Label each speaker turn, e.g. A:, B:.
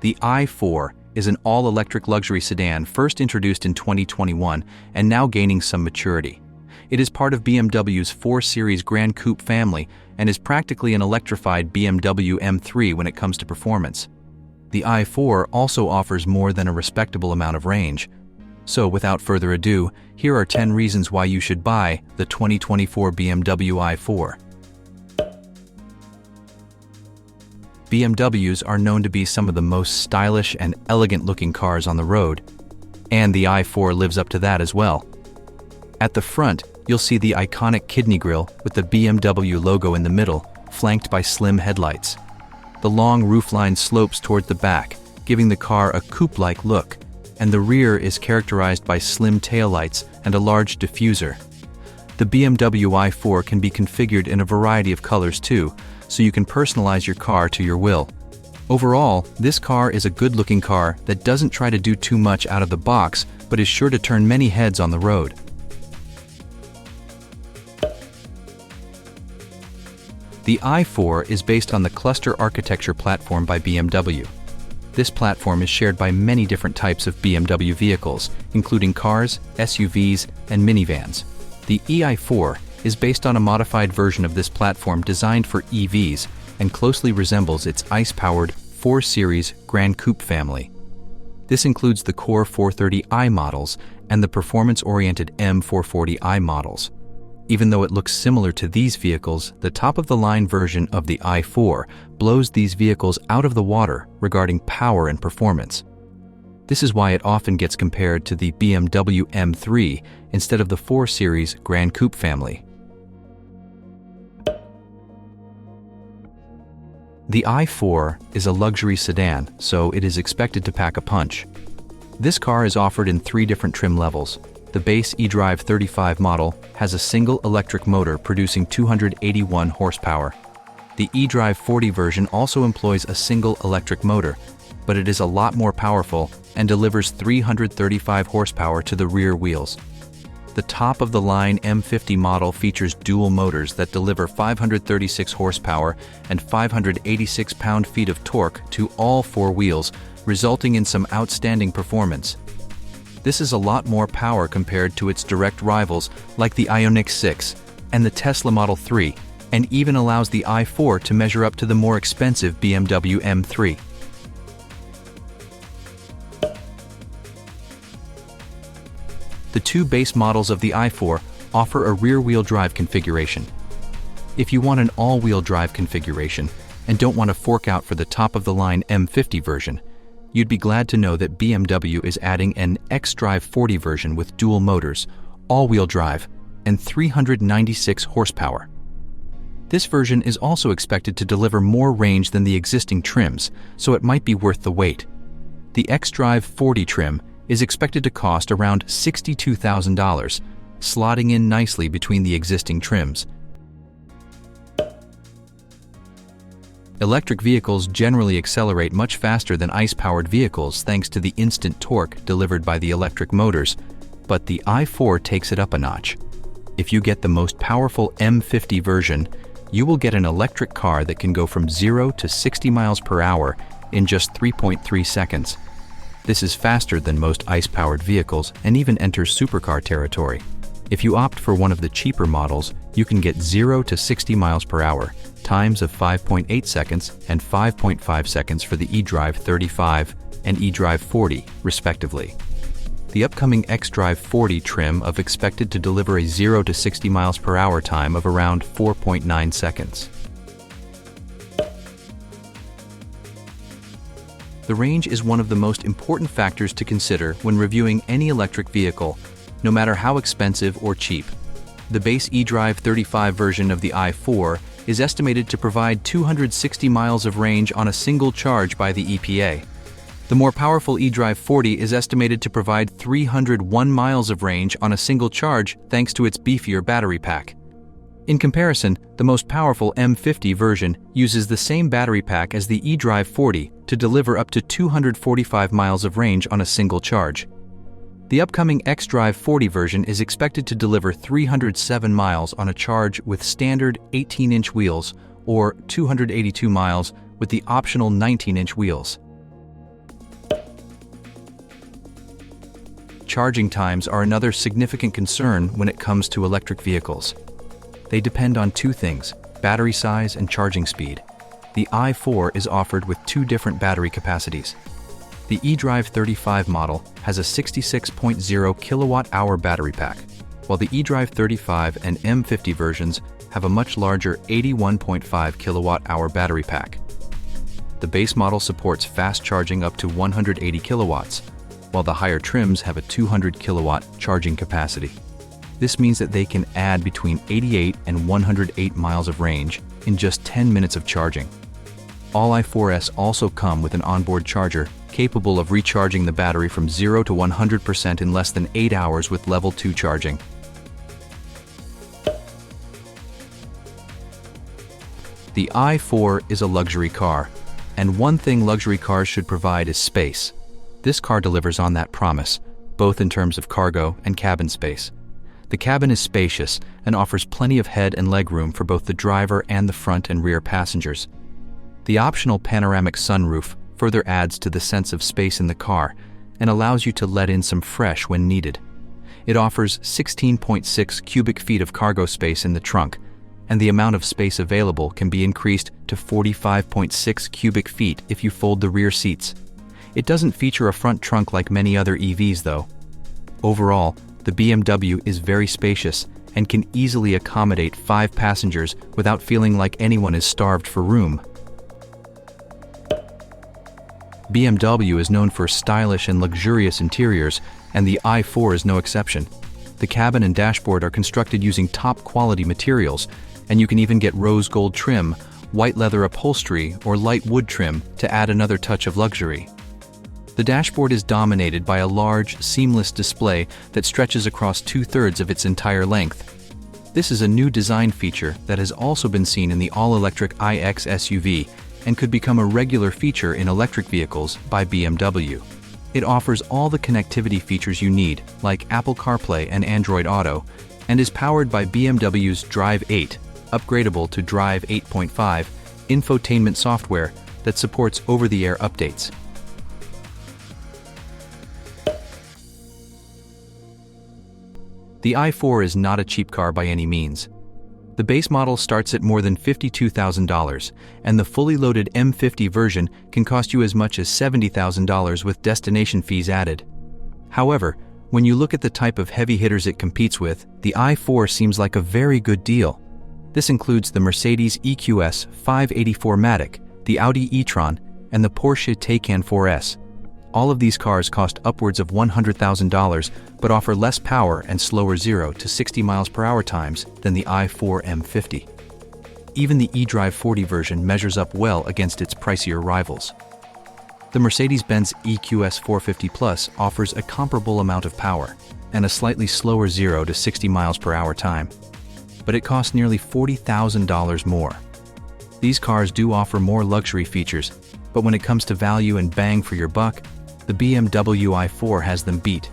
A: The i4 is an all-electric luxury sedan first introduced in 2021 and now gaining some maturity. It is part of BMW's 4 Series Gran Coupe family and is practically an electrified BMW M3 when it comes to performance. The i4 also offers more than a respectable amount of range. So without further ado, here are 10 reasons why you should buy the 2024 BMW i4. BMWs are known to be some of the most stylish and elegant-looking cars on the road, and the i4 lives up to that as well. At the front, you'll see the iconic kidney grille with the BMW logo in the middle, flanked by slim headlights. The long roofline slopes toward the back, giving the car a coupe-like look, and the rear is characterized by slim taillights and a large diffuser. The BMW i4 can be configured in a variety of colors too, so you can personalize your car to your will. Overall, this car is a good-looking car that doesn't try to do too much out of the box, but is sure to turn many heads on the road. The i4 is based on the cluster architecture platform by BMW. This platform is shared by many different types of BMW vehicles, including cars, SUVs, and minivans. The ei4 is based on a modified version of this platform designed for EVs and closely resembles its ICE-powered 4 Series Gran Coupe family. This includes the core 430i models and the performance-oriented M440i models. Even though it looks similar to these vehicles, the top-of-the-line version of the i4 blows these vehicles out of the water regarding power and performance. This is why it often gets compared to the BMW M3 instead of the 4 Series Gran Coupe family. The i4 is a luxury sedan, so it is expected to pack a punch. This car is offered in 3 different trim levels. The base eDrive 35 model has a single electric motor producing 281 horsepower. The eDrive 40 version also employs a single electric motor, but it is a lot more powerful and delivers 335 horsepower to the rear wheels. The top-of-the-line M50 model features dual motors that deliver 536 horsepower and 586 pound-feet of torque to all 4 wheels, resulting in some outstanding performance. This is a lot more power compared to its direct rivals like the Ioniq 6 and the Tesla Model 3, and even allows the i4 to measure up to the more expensive BMW M3. The 2 base models of the i4 offer a rear-wheel drive configuration. If you want an all-wheel drive configuration and don't want to fork out for the top-of-the-line M50 version, you'd be glad to know that BMW is adding an xDrive 40 version with dual motors, all-wheel drive, and 396 horsepower. This version is also expected to deliver more range than the existing trims, so it might be worth the wait. The xDrive 40 trim is expected to cost around $62,000, slotting in nicely between the existing trims. Electric vehicles generally accelerate much faster than ICE-powered vehicles thanks to the instant torque delivered by the electric motors, but the i4 takes it up a notch. If you get the most powerful M50 version, you will get an electric car that can go from 0 to 60 miles per hour in just 3.3 seconds. This is faster than most ICE-powered vehicles and even enters supercar territory. If you opt for one of the cheaper models, you can get 0 to 60 miles per hour, times of 5.8 seconds and 5.5 seconds for the eDrive 35 and eDrive 40, respectively. The upcoming xDrive 40 trim of expected to deliver a 0 to 60 miles per hour time of around 4.9 seconds. The range is one of the most important factors to consider when reviewing any electric vehicle, no matter how expensive or cheap. The base eDrive 35 version of the i4 is estimated to provide 260 miles of range on a single charge by the EPA. The more powerful eDrive 40 is estimated to provide 301 miles of range on a single charge thanks to its beefier battery pack. In comparison, the most powerful M50 version uses the same battery pack as the eDrive 40 to deliver up to 245 miles of range on a single charge. The upcoming xDrive 40 version is expected to deliver 307 miles on a charge with standard 18-inch wheels or 282 miles with the optional 19-inch wheels. charging times are another significant concern when it comes to electric vehicles. They depend on two things: battery size and charging speed. The i4 is offered with two different battery capacities. The eDrive 35 model has a 66.0 kilowatt-hour battery pack, while the eDrive 35 and M50 versions have a much larger 81.5 kilowatt-hour battery pack. The base model supports fast charging up to 180 kilowatts, while the higher trims have a 200 kilowatt charging capacity. This means that they can add between 88 and 108 miles of range in just 10 minutes of charging. All i4s also come with an onboard charger capable of recharging the battery from 0 to 100% in less than 8 hours with level 2 charging. The i4 is a luxury car, and one thing luxury cars should provide is space. This car delivers on that promise, both in terms of cargo and cabin space. The cabin is spacious and offers plenty of head and leg room for both the driver and the front and rear passengers. The optional panoramic sunroof further adds to the sense of space in the car and allows you to let in some fresh when needed. It offers 16.6 cubic feet of cargo space in the trunk, and the amount of space available can be increased to 45.6 cubic feet if you fold the rear seats. It doesn't feature a front trunk like many other EVs though. Overall, the BMW is very spacious and can easily accommodate 5 passengers without feeling like anyone is starved for room. BMW is known for stylish and luxurious interiors, and the i4 is no exception. The cabin and dashboard are constructed using top-quality materials, and you can even get rose gold trim, white leather upholstery, or light wood trim to add another touch of luxury. The dashboard is dominated by a large, seamless display that stretches across 2/3 of its entire length. This is a new design feature that has also been seen in the all-electric iX SUV and could become a regular feature in electric vehicles by BMW. It offers all the connectivity features you need, like Apple CarPlay and Android Auto, and is powered by BMW's Drive 8, upgradable to Drive 8.5, infotainment software that supports over-the-air updates. The i4 is not a cheap car by any means. The base model starts at more than $52,000, and the fully loaded M50 version can cost you as much as $70,000 with destination fees added. However, when you look at the type of heavy hitters it competes with, the i4 seems like a very good deal. This includes the Mercedes EQS 584 Matic, the Audi e-tron, and the Porsche Taycan 4S. All of these cars cost upwards of $100,000 but offer less power and slower 0 to 60 miles per hour times than the i4 M50. Even the eDrive 40 version measures up well against its pricier rivals. The Mercedes-Benz EQS 450 Plus offers a comparable amount of power and a slightly slower 0 to 60 miles per hour time, but it costs nearly $40,000 more. These cars do offer more luxury features, but when it comes to value and bang for your buck, the BMW i4 has them beat.